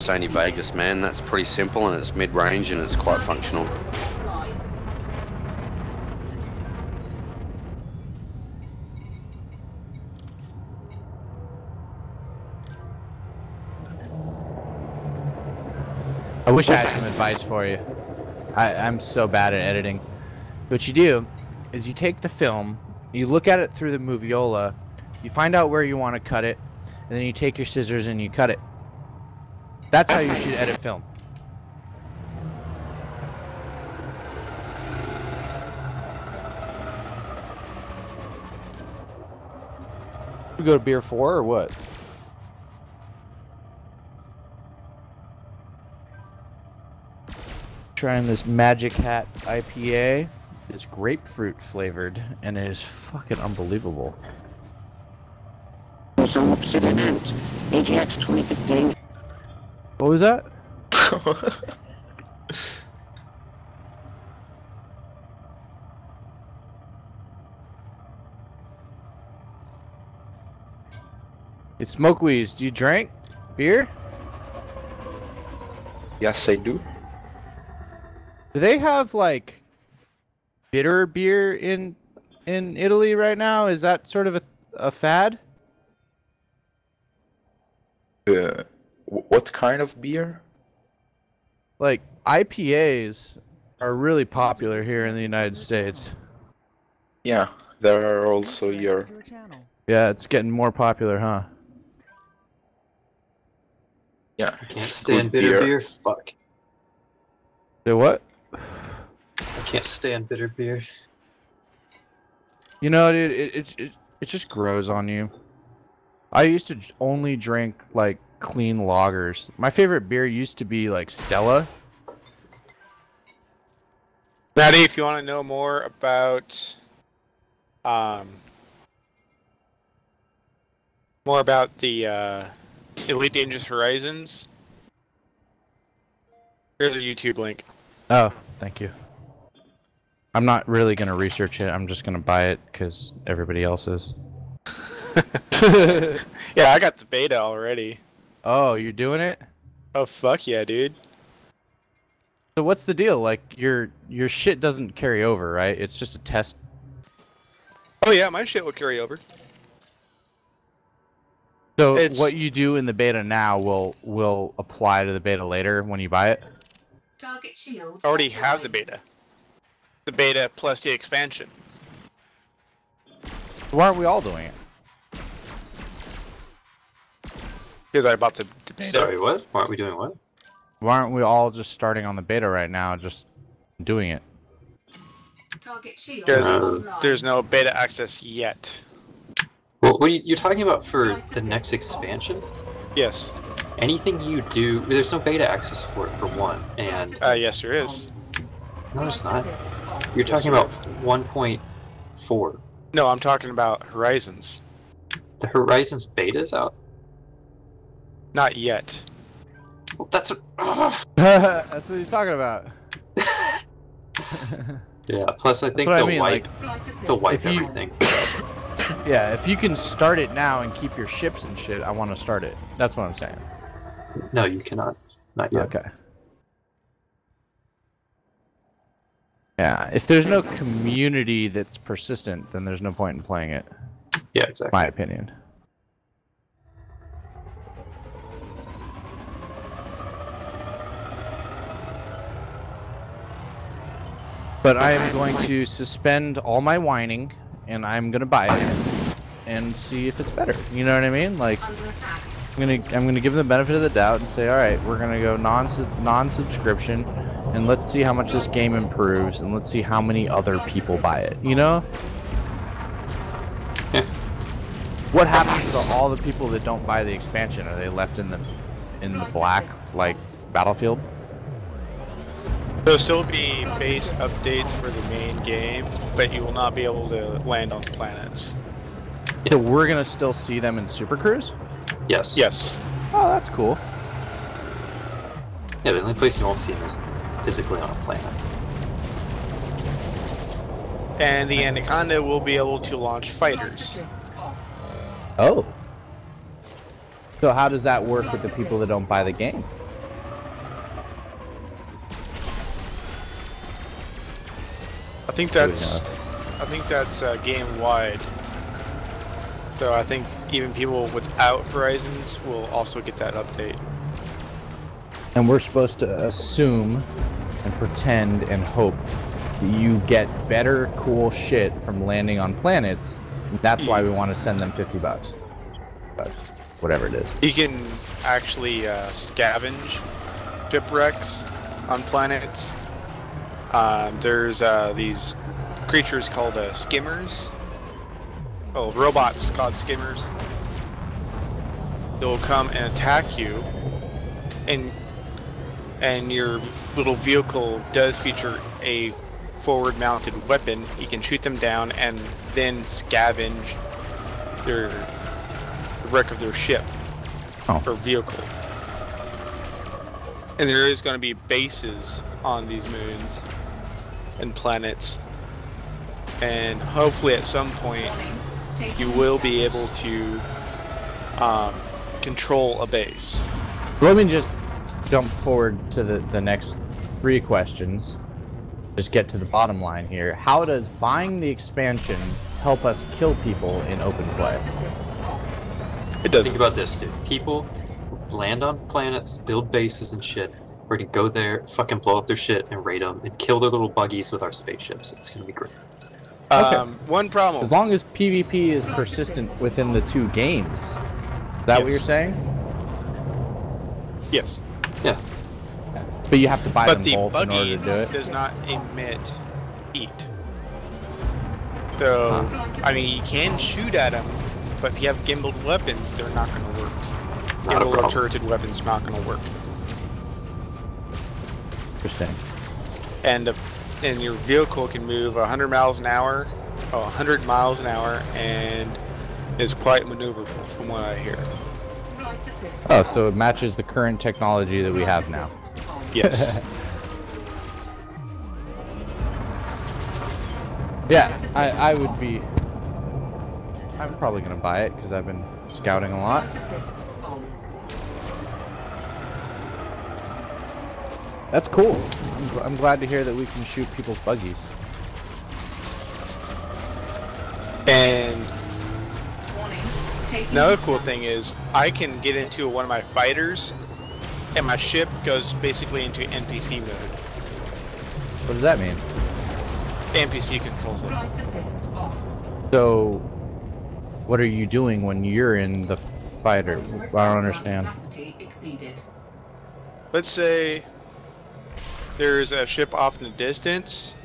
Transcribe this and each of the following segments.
Sony Vegas, man. That's pretty simple and it's mid-range and it's quite functional. I wish I had some advice for you. I'm so bad at editing. What you do is you take the film, you look at it through the moviola, you find out where you want to cut it, and then you take your scissors and you cut it. That's how you should edit film. We go to beer 4 or what? Trying this Magic Hat IPA. It's grapefruit flavored and it is fucking unbelievable. Also Obsidian Ant, AGX 2015. What was that? It's Smokeweez. Do you drink beer? Yes, I do. Do they have like bitter beer in Italy right now? Is that sort of a fad? What kind of beer? Like IPAs are really popular here in the United States. Yeah, there are also your. Yeah, it's getting more popular, huh? Yeah, I can't stand bitter beer. Fuck. Say what? I can't stand bitter beer. You know, dude, it just grows on you. I used to only drink like clean lagers. My favorite beer used to be like Stella. Maddie, if you want to know more about the Elite Dangerous Horizons, here's a YouTube link. Oh, thank you. I'm not really gonna research it. I'm just gonna buy it because everybody else is. Yeah, I got the beta already. Oh, you're doing it? Oh fuck yeah, dude. So what's the deal? Like your shit doesn't carry over, right? It's just a test. Oh yeah, my shit will carry over. So what you do in the beta now will apply to the beta later when you buy it? I already have the beta. The beta plus the expansion. Why aren't we all doing it? Because I bought the beta. Sorry, what? Why aren't we doing what? Why aren't we all just starting on the beta right now, just doing it? Because there's no beta access yet. Well, what are you talking about for the next expansion? Yes. Anything you do, there's no beta access for it, for one, and... yes there is. No, it's not. You're talking about 1.4. No, I'm talking about Horizons. The Horizons beta's out? Not yet. Well, that's what... That's what he's talking about. Yeah, plus I think they'll wipe everything. Yeah, if you can start it now and keep your ships and shit, I want to start it. That's what I'm saying. No, you cannot. Not yet. Okay. Yeah, if there's no community that's persistent, then there's no point in playing it. Yeah, exactly. My opinion. But I am going to suspend all my whining, and I'm gonna buy it and see if it's better. You know what I mean? Like, I'm gonna give them the benefit of the doubt and say, all right, we're gonna go non-subscription, and let's see how much this game improves, and let's see how many other people buy it. You know? Yeah. What happens to all the people that don't buy the expansion? Are they left in the black, like Battlefield? There'll still be base updates for the main game, but you will not be able to land on planets. So we're gonna still see them in Super Cruise? Yes. Yes. Oh, that's cool. Yeah, the only place you won't see them is physically on a planet. And the Anaconda will be able to launch fighters. Oh. So how does that work with the people that don't buy the game? I think that's game wide. So I think even people without Horizons will also get that update. And we're supposed to assume and pretend and hope that you get better cool shit from landing on planets. That's why we want to send them $50. Whatever it is. You can actually scavenge shipwrecks on planets. There's these creatures called skimmers. Oh, robots called skimmers. They'll come and attack you, and your little vehicle does feature a forward-mounted weapon. You can shoot them down and then scavenge the wreck of their ship or vehicle. And there is going to be bases on these moons and planets, and hopefully at some point you will be able to control a base. Let me just jump forward to the next 3 questions. Just get to the bottom line here. How does buying the expansion help us kill people in open play? It does. Think about this, dude. People land on planets, build bases and shit. We're gonna go there, fucking blow up their shit and raid them and kill their little buggies with our spaceships. It's gonna be great. One problem. As long as PvP is persistent within the 2 games. Is that what you're saying? Yes. Yeah. But you have to buy But them the both in order buggy to do it? does not emit heat. So, I mean, you can shoot at them, but if you have gimbaled weapons, they're not going to work. Gimbal or turreted weapons not going to work. Interesting. And your vehicle can move 100 miles an hour, and is quite maneuverable from what I hear. Oh, so it matches the current technology that we have now. Yes. Yeah, I would be... I'm probably going to buy it because I've been scouting a lot. That's cool. I'm glad to hear that we can shoot people's buggies. And another cool thing is I can get into one of my fighters and my ship goes basically into NPC mode. What does that mean? NPC controls it. So, what are you doing when you're in the fighter? I don't understand. Let's say there's a ship off in the distance,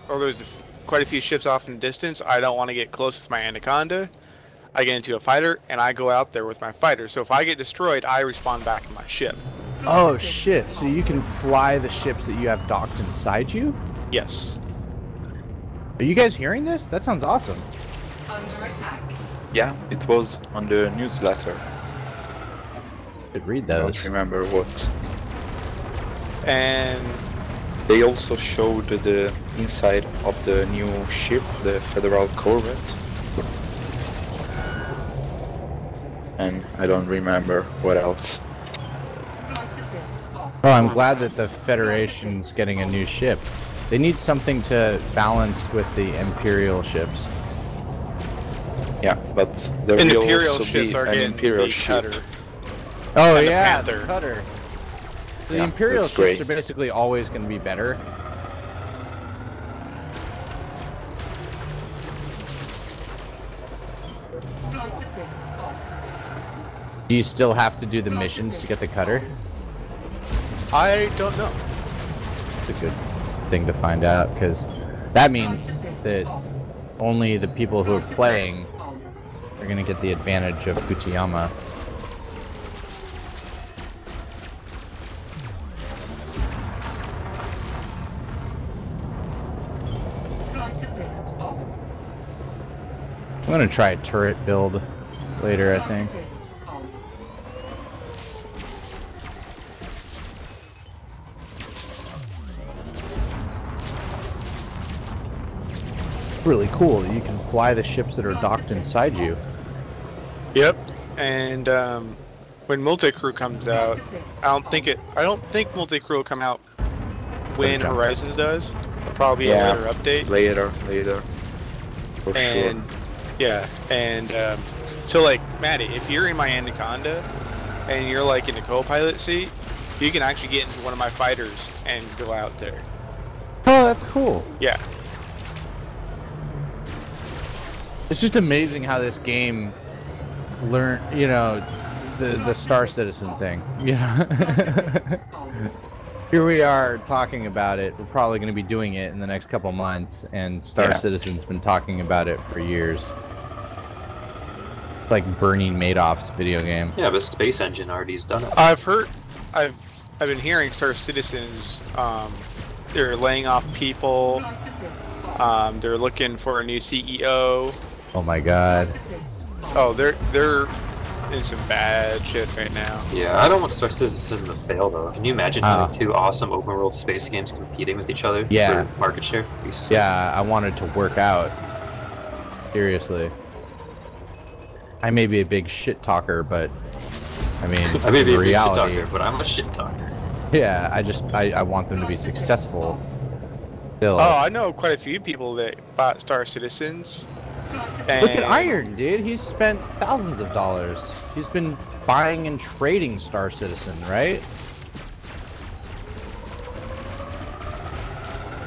or there's quite a few ships off in the distance. I don't want to get close with my Anaconda. I get into a fighter and I go out there with my fighter. So if I get destroyed, I respawn back in my ship. Oh shit, so you can fly the ships that you have docked inside you? Yes. Are you guys hearing this? That sounds awesome. Under attack. Yeah, it was on the newsletter. I could read I those. don't remember what. And They also showed the inside of the new ship, the Federal Corvette. And I don't remember what else. Oh, I'm glad that the Federation's getting a new ship. They need something to balance with the Imperial ships. Yeah, but there and will Imperial also ships be are an getting Imperial the ship. cutter. Oh And the yeah, the Panther. cutter. The Yeah, Imperial that's ships great. are basically always going to be better. Do you still have to do the missions to get the cutter? I don't know. It's a good thing to find out, because that means that only the people who are playing are going to get the advantage of Futayama. I'm going to try a turret build later, I think. Really cool that you can fly the ships that are docked inside you. Yep. And when multi-crew comes out, I don't think multi-crew will come out when Horizons does. It'll probably be a later update. Later. For And sure. yeah, and so like Maddie, if you're in my Anaconda and you're like in the co-pilot seat, you can actually get into one of my fighters and go out there. Oh, that's cool. Yeah. It's just amazing how this game learned, you know, the Star Citizen thing. Yeah. Here we are talking about it. We're probably going to be doing it in the next couple months, and Star Citizen's been talking about it for years. Like Bernie Madoff's video game. Yeah, but Space Engine already's done it. I've been hearing Star Citizens, they're laying off people. They're looking for a new CEO. Oh my god. Oh, they're in some bad shit right now. Yeah, I don't want Star Citizen to fail though. Can you imagine having two awesome open world space games competing with each other for market share? Yeah, I wanted to work out. Seriously. I may be a big shit talker, but I mean, I may be a big shit reality, talker, but I'm a shit talker. Yeah, I want them to be successful. Still. Oh, I know quite a few people that bought Star Citizens. Look at Iron, dude. He's spent thousands of dollars. He's been buying and trading Star Citizen, right?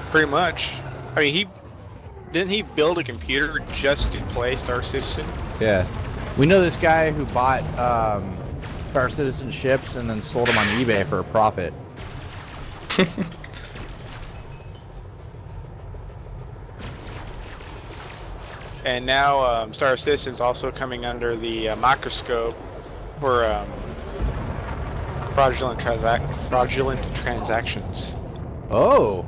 Pretty much. I mean, didn't he build a computer just to play Star Citizen? Yeah. We know this guy who bought Star Citizen ships and then sold them on eBay for a profit. And now Star Citizen's also coming under the microscope for fraudulent transactions. Oh.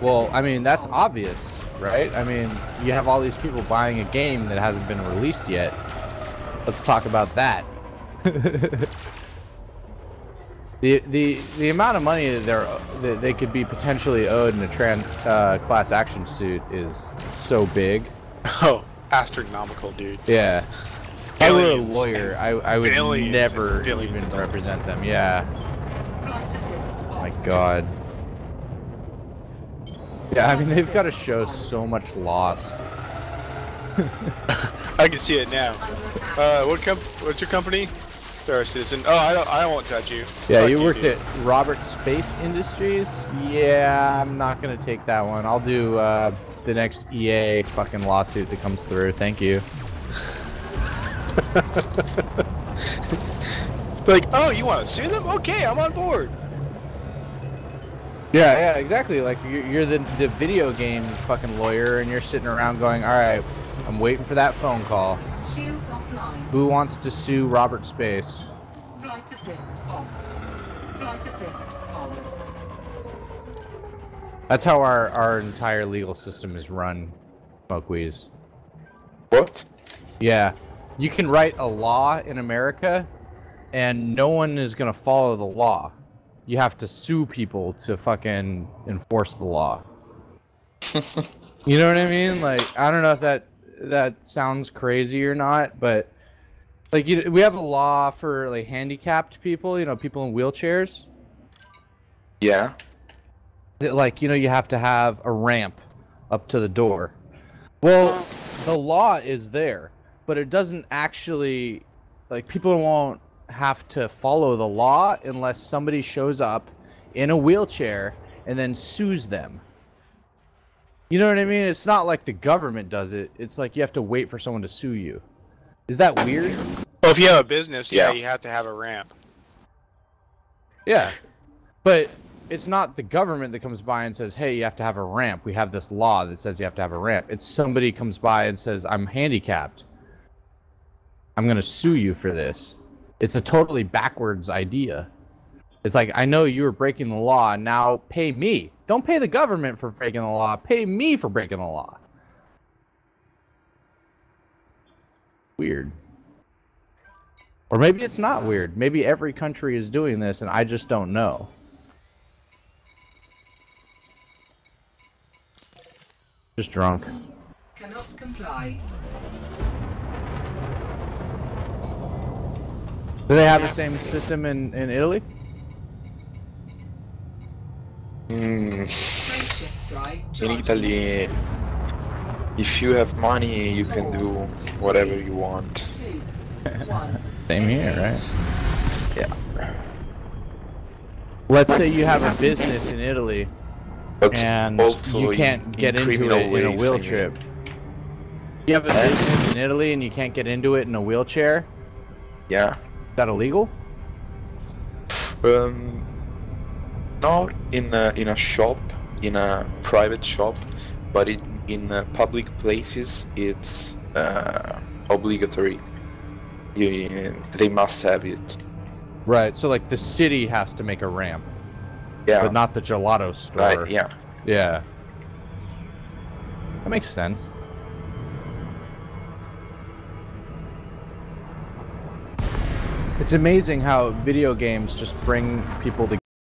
Well, I mean, that's obvious, right? I mean, you have all these people buying a game that hasn't been released yet. Let's talk about that. The amount of money that they could be potentially owed in a class action suit is so big. Oh, astronomical, dude. Yeah. If I were a lawyer, I would never even represent them. Yeah. Oh my god. Yeah, I mean, they've got to show so much loss. I can see it now. What's your company? Star Citizen. Oh, I won't judge you. Yeah, Fuck you worked at Robert Space Industries? Yeah, I'm not gonna take that one. I'll do the next EA fucking lawsuit that comes through. Thank you. Like, oh, you want to sue them? Okay, I'm on board. Yeah, exactly. Like, you're the video game fucking lawyer, and you're sitting around going, alright, I'm waiting for that phone call. Shields offline. Who wants to sue Robert Space? Flight assist off. Flight assist on. That's how our entire legal system is run, Smokeweez. What? Yeah. You can write a law in America, and no one is gonna follow the law. You have to sue people to fucking enforce the law. You know what I mean? Like, I don't know if that sounds crazy or not, but like, we have a law for like handicapped people, you know, people in wheelchairs. Yeah. Like, you know, you have to have a ramp up to the door. Well, the law is there, but it doesn't actually, like, people won't have to follow the law unless somebody shows up in a wheelchair and then sues them. You know what I mean? It's not like the government does it. It's like you have to wait for someone to sue you. Is that weird? Well, if you have a business, yeah, you have to have a ramp. Yeah. But it's not the government that comes by and says, hey, you have to have a ramp. We have this law that says you have to have a ramp. It's somebody comes by and says, I'm handicapped. I'm going to sue you for this. It's a totally backwards idea. It's like, I know you were breaking the law, now pay me. Don't pay the government for breaking the law. Pay me for breaking the law. Weird. Or maybe it's not weird. Maybe every country is doing this and I just don't know. Just drunk. Cannot comply. Do they have the same system in Italy? in Italy, if you have money, you can do whatever you want. Same here, right? Yeah. Let's say you have a business in Italy But and also you can't get into criminal it in a ways, wheelchair. You have a business in Italy and you can't get into it in a wheelchair? Yeah. Is that illegal? Not in a shop, in a private shop, but in public places it's obligatory. They must have it. Right, so like the city has to make a ramp, Yeah. but not the gelato store. Right. Yeah. Yeah. That makes sense. It's amazing how video games just bring people together.